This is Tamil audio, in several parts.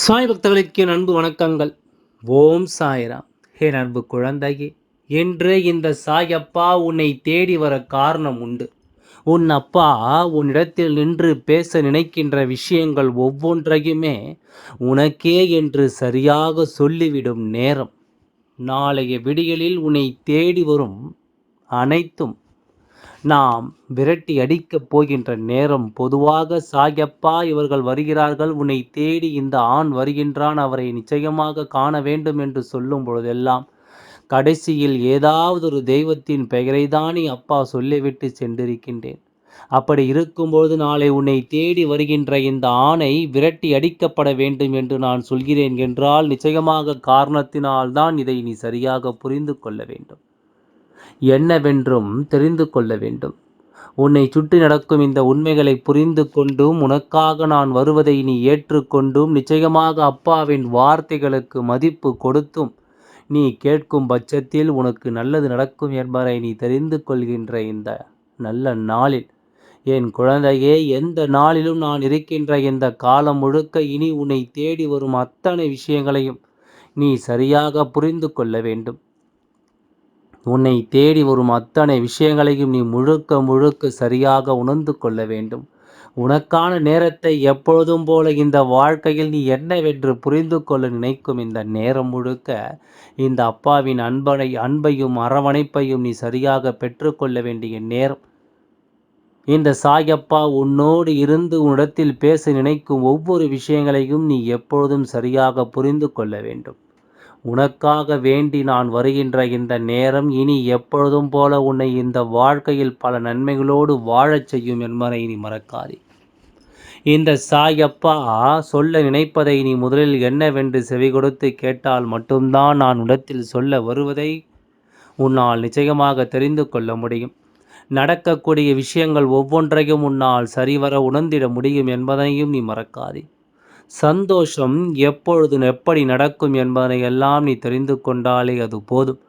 சாய் பக்தர்களுக்கு என் அன்பு வணக்கங்கள். ஓம் சாய்ராம். என் அன்பு குழந்தையே, இன்று இந்த சாயப்பா உன்னை தேடி வர காரணம் உண்டு. உன் அப்பா உன்னிடத்தில் நின்று பேச நினைக்கின்ற விஷயங்கள் ஒவ்வொன்றையுமே உனக்கே என்று சரியாக சொல்லிவிடும் நேரம். நாளைய விடியலில் உன்னை தேடி வரும் அனைத்தும் நாம் விரட்டி அடிக்கப் போகின்ற நேரம். பொதுவாக சாயப்பா இவர்கள் வருகிறார்கள், உன்னை தேடி இந்த ஆண் வருகின்றான், அவரை நிச்சயமாக காண வேண்டும் என்று சொல்லும் பொழுதெல்லாம் கடைசியில் ஏதாவது ஒரு தெய்வத்தின் பெயரை தானே அப்பா சொல்லிவிட்டு சென்றிருக்கின்றேன். அப்படி இருக்கும்பொழுது நாளை உன்னை தேடி வருகின்ற இந்த ஆணை விரட்டி அடிக்கப்பட வேண்டும் என்று நான் சொல்கிறேன் என்றால் நிச்சயமாக காரணத்தினால்தான். இதை நீ சரியாக புரிந்து கொள்ள வேண்டும். என்னவென்றும் தெரிந்து கொள்ள வேண்டும். உன்னை சுற்றி நடக்கும் இந்த உண்மைகளை புரிந்து கொண்டும் உனக்காக நான் வருவதை நீ ஏற்றுக்கொண்டும் நிச்சயமாக அப்பாவின் வார்த்தைகளுக்கு மதிப்பு கொடுத்தும் நீ கேட்கும் பட்சத்தில் உனக்கு நல்லது நடக்கும் என்பதை நீ தெரிந்து கொள்கின்ற இந்த நல்ல நாளில் என் குழந்தையே, எந்த நாளிலும் நான் இருக்கின்ற இந்த காலம் முழுக்க இனி உன்னை தேடி வரும் அத்தனை விஷயங்களையும் நீ சரியாக புரிந்து கொள்ள வேண்டும். உன்னை தேடி வரும் அத்தனை விஷயங்களையும் நீ முழுக்க முழுக்க சரியாக உணர்ந்து கொள்ள வேண்டும். உனக்கான நேரத்தை எப்பொழுதும் போல இந்த வாழ்க்கையில் நீ என்னவென்று புரிந்து கொள்ள நினைக்கும் இந்த நேரம் முழுக்க இந்த அப்பாவின் அன்பையும் அரவணைப்பையும் நீ சரியாக பெற்றுக்கொள்ள வேண்டிய நேரம். இந்த சாயப்பா உன்னோடு இருந்து உன்னிடத்தில் பேச நினைக்கும் ஒவ்வொரு விஷயங்களையும் நீ எப்பொழுதும் சரியாக புரிந்து கொள்ள வேண்டும். உனக்காக வேண்டி நான் வருகின்ற இந்த நேரம் இனி எப்பொழுதும் போல உன்னை இந்த வாழ்க்கையில் பல நன்மைகளோடு வாழச் செய்யும் என்பதை நீ மறக்காதே. இந்த சாயப்பா சொல்ல நினைப்பதை நீ முதலில் என்னவென்று செவி கொடுத்து கேட்டால் மட்டும்தான் நான் உன்னிடத்தில் சொல்ல வருவதை உன்னால் நிச்சயமாக தெரிந்து கொள்ள முடியும். நடக்கக்கூடிய விஷயங்கள் ஒவ்வொன்றையும் உன்னால் சரிவர உணர்ந்திட முடியும் என்பதையும் நீ மறக்காதே. சந்தோஷம் எப்பொழுது எப்படி நடக்கும் என்பதனை எல்லாம் நீ தெரிந்து கொண்டாலே அது போதும்.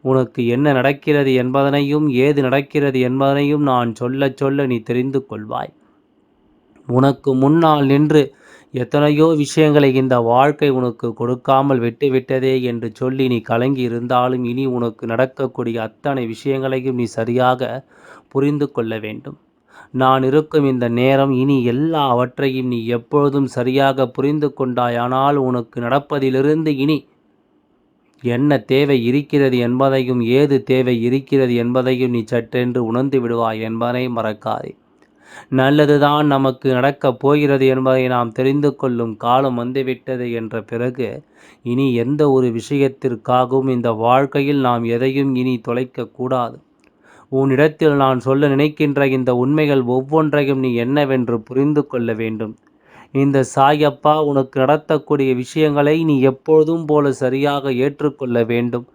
உனக்கு என்ன நடக்கிறது என்பதனையும் ஏது நடக்கிறது என்பதனையும் நான் சொல்ல சொல்ல நீ தெரிந்து கொள்வாய். உனக்கு முன்னால் நின்று எத்தனையோ விஷயங்களை இந்த வாழ்க்கை உனக்கு கொடுக்காமல் விட்டுவிட்டதே என்று சொல்லி நீ கலங்கி இருந்தாலும் இனி உனக்கு நடக்கக்கூடிய அத்தனை விஷயங்களையும் நீ சரியாக புரிந்து கொள்ள வேண்டும். நான் இருக்கும் இந்த நேரம் இனி எல்லாவற்றையும் நீ எப்பொழுதும் சரியாக புரிந்து கொண்டாயானால் உனக்கு நடப்பதிலிருந்து இனி என்ன தேவை இருக்கிறது என்பதையும் ஏது தேவை இருக்கிறது என்பதையும் நீ சற்றென்று உணர்ந்து விடுவாய் என்பதை மறக்காதே. நல்லதுதான் நமக்கு நடக்கப் போகிறது என்பதை நாம் தெரிந்து கொள்ளும் காலம் வந்துவிட்டது என்ற பிறகு இனி எந்த ஒரு விஷயத்திற்காகவும் இந்த வாழ்க்கையில் நாம் எதையும் இனி தொலைக்கக்கூடாது. உன்னிடத்தில் நான் சொல்ல நினைக்கின்ற இந்த உண்மைகள் ஒவ்வொன்றையும் நீ என்னவென்று புரிந்து கொள்ள வேண்டும். இந்த சாயப்பா உனக்கு நடத்தக்கூடிய விஷயங்களை நீ எப்பொழுதும் போல சரியாக ஏற்றுக்கொள்ள வேண்டும்.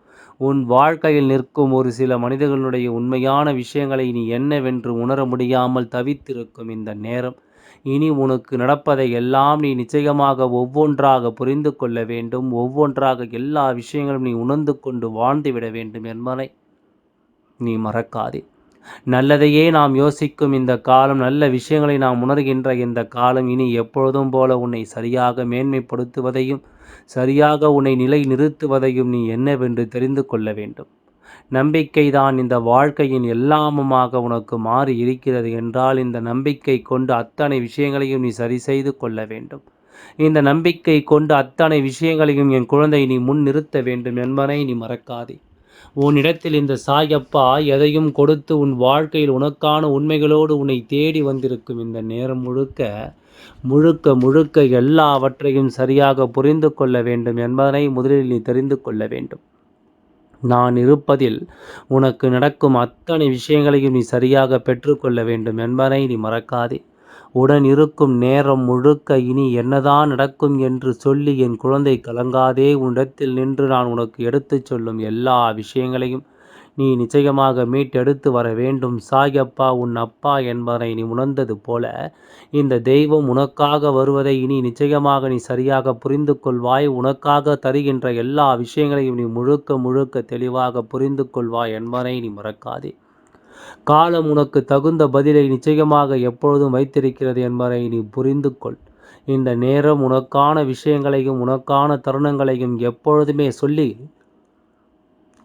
உன் வாழ்க்கையில் நிற்கும் ஒரு சில மனிதர்களுடைய உண்மையான விஷயங்களை நீ என்னவென்று உணர முடியாமல் தவித்திருக்கும் இந்த நேரம். இனி உனக்கு நடப்பதை எல்லாம் நீ நிச்சயமாக ஒவ்வொன்றாக புரிந்து கொள்ள வேண்டும். ஒவ்வொன்றாக எல்லா விஷயங்களும் நீ உணர்ந்து கொண்டு வாழ்ந்துவிட வேண்டும் என்பதை நீ மறக்காதே. நல்லதையே நாம் யோசிக்கும் இந்த காலம், நல்ல விஷயங்களை நாம் உணர்கின்ற இந்த காலம் இனி எப்பொழுதும் போல உன்னை சரியாக மேன்மைப்படுத்துவதையும் சரியாக உன்னை நிலை நிறுத்துவதையும் நீ என்னவென்று தெரிந்து கொள்ள வேண்டும். நம்பிக்கைதான் இந்த வாழ்க்கையின் எல்லாமுமாக உனக்கு மாறி இருக்கிறது என்றால் இந்த நம்பிக்கை கொண்டு அத்தனை விஷயங்களையும் நீ சரி செய்து கொள்ள வேண்டும். இந்த நம்பிக்கை கொண்டு அத்தனை விஷயங்களையும் என் குழந்தை நீ முன் நிறுத்த வேண்டும் என்பதை நீ மறக்காதே. உன்னிடத்தில் இந்த சாயப்பா எதையும் கொடுத்து உன் வாழ்க்கையில் உனக்கான உண்மைகளோடு உன்னை தேடி வந்திருக்கும் இந்த நேரம் முழுக்க முழுக்க முழுக்க எல்லாவற்றையும் சரியாக புரிந்து கொள்ள வேண்டும் என்பதனை முதலில் நீ தெரிந்து கொள்ள வேண்டும். நான் இருப்பதில் உனக்கு நடக்கும் அத்தனை விஷயங்களையும் நீ சரியாக பெற்றுக்கொள்ள வேண்டும் என்பதை நீ மறக்காதே. உடன் இருக்கும் நேரம் முழுக்க இனி என்னதான் நடக்கும் என்று சொல்லி என் குழந்தை கலங்காதே. உன்னிடத்தில் நின்று நான் உனக்கு எடுத்துச் சொல்லும் எல்லா விஷயங்களையும் நீ நிச்சயமாக மீட்டெடுத்து வர வேண்டும். சாயப்பா உன் அப்பா என்பதை நீ உணர்ந்தது போல இந்த தெய்வம் உனக்காக வருவதை இனி நிச்சயமாக நீ சரியாக புரிந்து கொள்வாய். உனக்காக தருகின்ற எல்லா விஷயங்களையும் நீ முழுக்க முழுக்க தெளிவாக புரிந்து கொள்வாய் என்பதை நீ மறக்காதே. காலம் உனக்கு தகுந்த பதிலை நிச்சயமாக எப்பொழுதும் வைத்திருக்கிறது என்பதை நீ புரிந்து கொள். இந்த நேரம் உனக்கான விஷயங்களையும் உனக்கான தருணங்களையும் எப்பொழுதுமே சொல்லி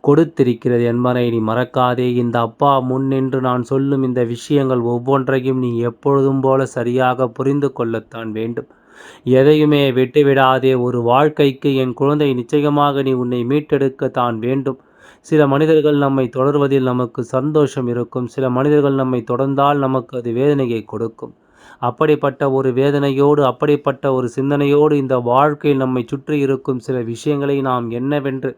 கொடுத்திருக்கிறது என்பதை நீ மறக்காதே. இந்த அப்பா முன் நின்று நான் சொல்லும் இந்த விஷயங்கள் ஒவ்வொன்றையும் நீ எப்பொழுதும் போல சரியாக புரிந்து கொள்ளத்தான் வேண்டும். எதையுமே விட்டுவிடாதே. ஒரு வாழ்க்கைக்கு என் குழந்தை நிச்சயமாக நீ உன்னை மீட்டெடுக்கத்தான் வேண்டும். சில மனிதர்கள் நம்மை தொடர்வதில் நமக்கு சந்தோஷம் இருக்கும். சில மனிதர்கள் நம்மை தொடர்ந்தால் நமக்கு அது வேதனையை கொடுக்கும். அப்படிப்பட்ட ஒரு வேதனையோடு அப்படிப்பட்ட ஒரு சிந்தனையோடு இந்த வாழ்க்கையில் நம்மை சுற்றி இருக்கும் சில விஷயங்களை நாம் என்னவென்று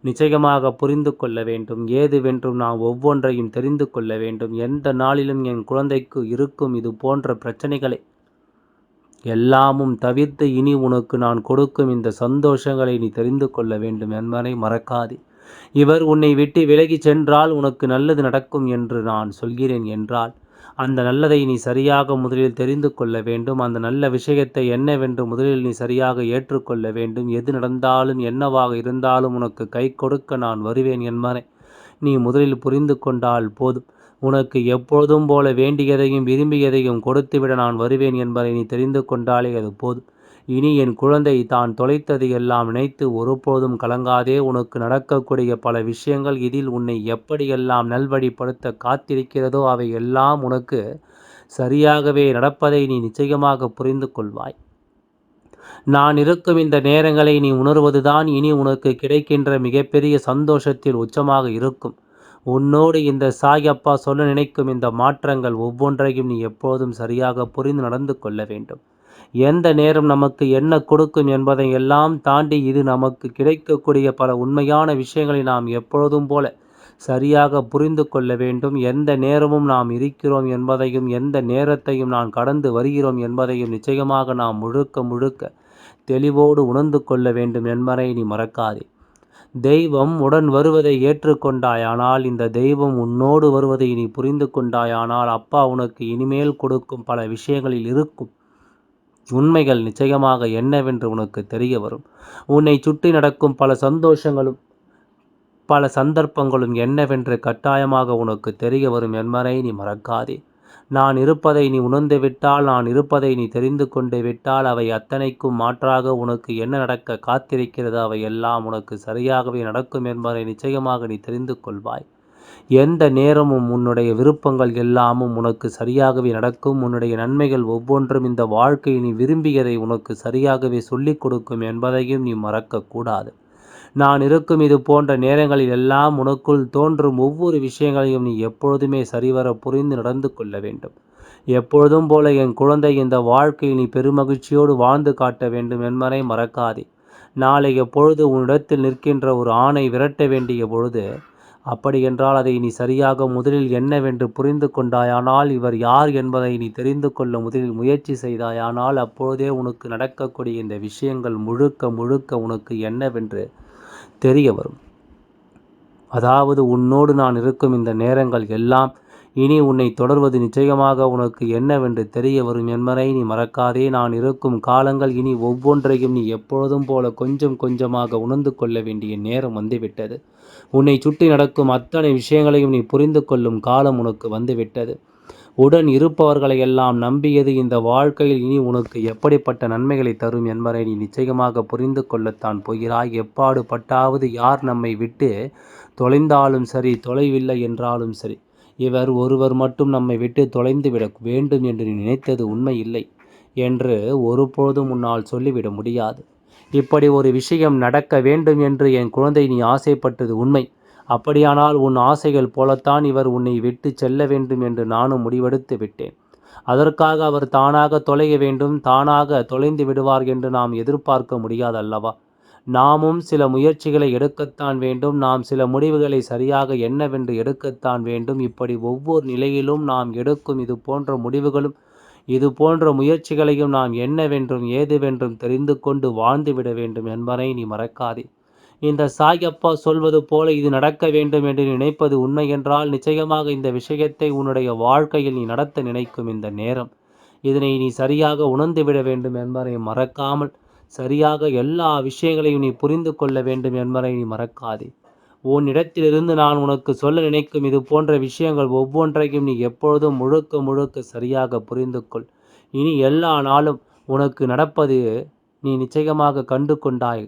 நிச்சயமாக புரிந்து கொள்ள வேண்டும். ஏதுவென்றும் நாம் ஒவ்வொன்றையும் தெரிந்து கொள்ள வேண்டும். எந்த நாளிலும் என் குழந்தைக்கு இருக்கும் இது போன்ற பிரச்சனைகளை எல்லாமும் தவிர்த்து இனி உனக்கு நான் கொடுக்கும் இந்த சந்தோஷங்களை நீ தெரிந்து கொள்ள வேண்டும் என்பதை மறக்காதே. இவர் உன்னை விட்டு விலகி சென்றால் உனக்கு நல்லது நடக்கும் என்று நான் சொல்கிறேன் என்றால் அந்த நல்லதை நீ சரியாக முதலில் தெரிந்து கொள்ள வேண்டும். அந்த நல்ல விஷயத்தை என்னவென்று முதலில் நீ சரியாக ஏற்றுக்கொள்ள வேண்டும். எது நடந்தாலும் என்னவாக இருந்தாலும் உனக்கு கை கொடுக்க நான் வருவேன் என்பதை நீ முதலில் புரிந்து கொண்டால் போதும். உனக்கு எப்பொழுதும் போல வேண்டியதையும் விரும்பியதையும் கொடுத்துவிட நான் வருவேன் என்பதை நீ தெரிந்து கொண்டாலே அது போதும். இனி என் குழந்தை தான் தொலைத்தது எல்லாம் நினைத்து ஒருபோதும் கலங்காதே. உனக்கு நடக்கக்கூடிய பல விஷயங்கள் இதில் உன்னை எப்படியெல்லாம் நல்வழிப்படுத்த காத்திருக்கிறதோ அவை எல்லாம் உனக்கு சரியாகவே நடப்பதை நீ நிச்சயமாக புரிந்து கொள்வாய். நான் இருக்கும் இந்த நேரங்களை நீ உணர்வதுதான் இனி உனக்கு கிடைக்கின்ற மிகப்பெரிய சந்தோஷத்தில் உச்சமாக இருக்கும். உன்னோடு இந்த சாயப்பா சொல்ல நினைக்கும் இந்த மாற்றங்கள் ஒவ்வொன்றையும் நீ எப்போதும் சரியாக புரிந்து நடந்து கொள்ள வேண்டும். எந்த நேரம் நமக்கு என்ன கொடுக்கும் என்பதை எல்லாம் தாண்டி இது நமக்கு கிடைக்கக்கூடிய பல உண்மையான விஷயங்களை நாம் எப்பொழுதும் போல சரியாக புரிந்து கொள்ள வேண்டும். எந்த நேரமும் நாம் இருக்கிறோம் என்பதையும் எந்த நேரத்தையும் நாம் கடந்து வருகிறோம் என்பதையும் நிச்சயமாக நாம் முழுக்க முழுக்க தெளிவோடு உணர்ந்து கொள்ள வேண்டும் என்பதை நீ மறக்காதே. தெய்வம் உடன் வருவதை ஏற்றுக்கொண்டாயானால் இந்த தெய்வம் உன்னோடு வருவதை நீ புரிந்து கொண்டாயானால் அப்பா உனக்கு இனிமேல் கொடுக்கும் பல விஷயங்களில் இருக்கும் உண்மைகள் நிச்சயமாக என்னவென்று உனக்கு தெரிய வரும். உன்னை சுற்றி நடக்கும் பல சந்தோஷங்களும் பல சந்தர்ப்பங்களும் என்னவென்று கட்டாயமாக உனக்கு தெரிய வரும் என்பதை நீ மறக்காதே. நான் இருப்பதை நீ உணர்ந்து விட்டால், நான் இருப்பதை நீ தெரிந்து கொண்டு விட்டால், அவை அத்தனைக்கும் மாற்றாக உனக்கு என்ன நடக்க காத்திருக்கிறதோ அவை எல்லாம் உனக்கு சரியாகவே நடக்கும் என்பதை நிச்சயமாக நீ தெரிந்து கொள்வாய். எந்த நேரமும் உன்னுடைய விருப்பங்கள் எல்லாமும் உனக்கு சரியாகவே நடக்கும். உன்னுடைய நன்மைகள் ஒவ்வொன்றும் இந்த வாழ்க்கையை நீ விரும்பியதை உனக்கு சரியாகவே சொல்லிக் கொடுக்கும் என்பதையும் நீ மறக்கக்கூடாது. நான் இருக்கும் இது போன்ற நேரங்களில் எல்லாம் உனக்குள் தோன்றும் ஒவ்வொரு விஷயங்களையும் நீ எப்பொழுதுமே சரிவர புரிந்து நடந்து கொள்ள வேண்டும். எப்பொழுதும் போல என் குழந்தை இந்த வாழ்க்கையில் நீ பெருமகிழ்ச்சியோடு வாழ்ந்து காட்ட வேண்டும் என்பதை மறக்காதே. நாளைய பொழுது உன்னிடத்தில் நிற்கின்ற ஒரு ஆணை விரட்ட வேண்டிய பொழுது அப்படியென்றால் அதை நீ சரியாக முதலில் என்னவென்று புரிந்து கொண்டாயானால், இவர் யார் என்பதை நீ தெரிந்து கொள்ள முதலில் முயற்சி செய்தாயானால் அப்பொழுதே உனக்கு நடக்கக்கூடிய இந்த விஷயங்கள் முழுக்க முழுக்க உனக்கு என்னவென்று தெரிய வரும். அதாவது உன்னோடு நான் இருக்கும் இந்த நேரங்கள் எல்லாம் இனி உன்னை தொடர்வது நிச்சயமாக உனக்கு என்னவென்று தெரிய வரும் என்பதை நீ மறக்காதே. நான் இருக்கும் காலங்கள் இனி ஒவ்வொன்றையும் நீ எப்பொழுதும் போல கொஞ்சம் கொஞ்சமாக உணர்ந்து கொள்ள வேண்டிய நேரம் வந்துவிட்டது. உன்னை சுற்றி நடக்கும் அத்தனை விஷயங்களையும் நீ புரிந்து கொள்ளும் காலம் உனக்கு வந்துவிட்டது. உடன் இருப்பவர்களை எல்லாம் நம்பியது இந்த வாழ்க்கையில் இனி உனக்கு எப்படிப்பட்ட நன்மைகளை தரும் என்பதை நீ நிச்சயமாக புரிந்து கொள்ளத்தான் போகிறாய். எப்பாடு பட்டாவது யார் நம்மை விட்டு தொலைந்தாலும் சரி, தொலைவில்லை என்றாலும் சரி, இவர் ஒருவர் மட்டும் நம்மை விட்டு தொலைந்து விட வேண்டும் என்று நீ நினைத்தது உண்மை இல்லை என்று ஒருபொழுதும் உன்னால் சொல்லிவிட முடியாது. இப்படி ஒரு விஷயம் நடக்க வேண்டும் என்று என் குழந்தை நீ ஆசைப்பட்டது உண்மை. அப்படியானால் உன் ஆசைகள் போலத்தான் இவர் உன்னை விட்டு செல்ல வேண்டும் என்று நானும் முடிவெடுத்து விட்டேன். அதற்காக அவர் தானாக தொலைய வேண்டும், தானாக தொலைந்து விடுவார் என்று நாம் எதிர்பார்க்க முடியாதல்லவா? நாமும் சில முயற்சிகளை எடுக்கத்தான் வேண்டும். நாம் சில முடிவுகளை சரியாக என்னவென்று எடுக்கத்தான் வேண்டும். இப்படி ஒவ்வொரு நிலையிலும் நாம் எடுக்கும் இது போன்ற முடிவுகளும் இது போன்ற முயற்சிகளையும் நாம் என்னவென்றும் ஏதுவென்றும் தெரிந்து கொண்டு வாழ்ந்துவிட வேண்டும் என்பதை நீ மறக்காதே. இந்த சாயப்பா சொல்வது போல இது நடக்க வேண்டும் என்று நினைப்பது உண்மை என்றால் நிச்சயமாக இந்த விஷயத்தை உன்னுடைய வாழ்க்கையில் நீ நடத்த நினைக்கும் இந்த நேரம் இதனை நீ சரியாக உணர்ந்துவிட வேண்டும் என்பதை மறக்காமல் சரியாக எல்லா விஷயங்களையும் நீ புரிந்து கொள்ள வேண்டும் என்பதை நீ மறக்காதே. உன்னிடத்திலிருந்து நான் உனக்கு சொல்ல நினைக்கும் இது போன்ற விஷயங்கள் ஒவ்வொன்றையும் நீ எப்பொழுதும் முழுக்க முழுக்க சரியாக புரிந்து கொள். இனி எல்லா நாளும் உனக்கு நடப்பது நீ நிச்சயமாக கண்டு கொண்டாய்.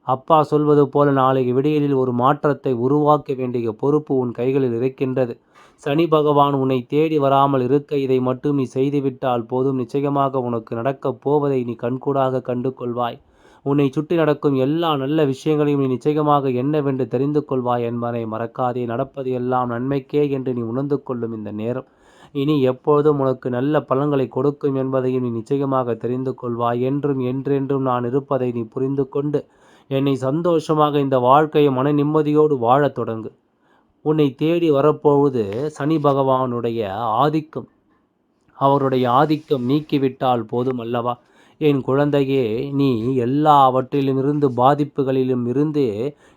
அப்பா சொல்வது போல நாளைக்கு விடியலில் ஒரு மாற்றத்தை உருவாக்க வேண்டிய பொறுப்பு உன் கைகளில் இருக்கின்றது. சனி பகவான் உன்னை தேடி வராமல் இருக்க இதை மட்டும் நீ செய்துவிட்டால் போதும். நிச்சயமாக உனக்கு நடக்கப் போவதை நீ கண்கூடாக கண்டு கொள்வாய். உன்னை சுற்றி நடக்கும் எல்லா நல்ல விஷயங்களையும் நீ நிச்சயமாக என்னவென்று தெரிந்து கொள்வாய் என்பதை மறக்காதே. நடப்பது எல்லாம் நன்மைக்கே என்று நீ உணர்ந்து கொள்ளும் இந்த நேரம் இனி எப்பொழுதும் உனக்கு நல்ல பலன்களை கொடுக்கும் என்பதையும் நீ நிச்சயமாக தெரிந்து கொள்வாய். என்றும் என்றென்றும் நான் இருப்பதை நீ புரிந்து கொண்டு என்னை சந்தோஷமாக இந்த வாழ்க்கையை மன நிம்மதியோடு வாழத் தொடங்கு. உன்னை தேடி வரப்போவது சனி பகவானுடைய ஆதிக்கம். அவருடைய ஆதிக்கம் நீக்கிவிட்டால் போதும் அல்லவா? என் குழந்தையே, நீ எல்லாவற்றிலுமிருந்து பாதிப்புகளிலும் இருந்து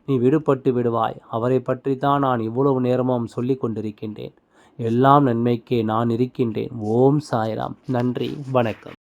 நீ விடுபட்டு விடுவாய். அவரை பற்றி தான் நான் இவ்வளவு நேரமும் சொல்லி கொண்டிருக்கின்றேன். எல்லாம் நன்மைக்கே நான் இருக்கின்றேன். ஓம் சாய்ராம். நன்றி, வணக்கம்.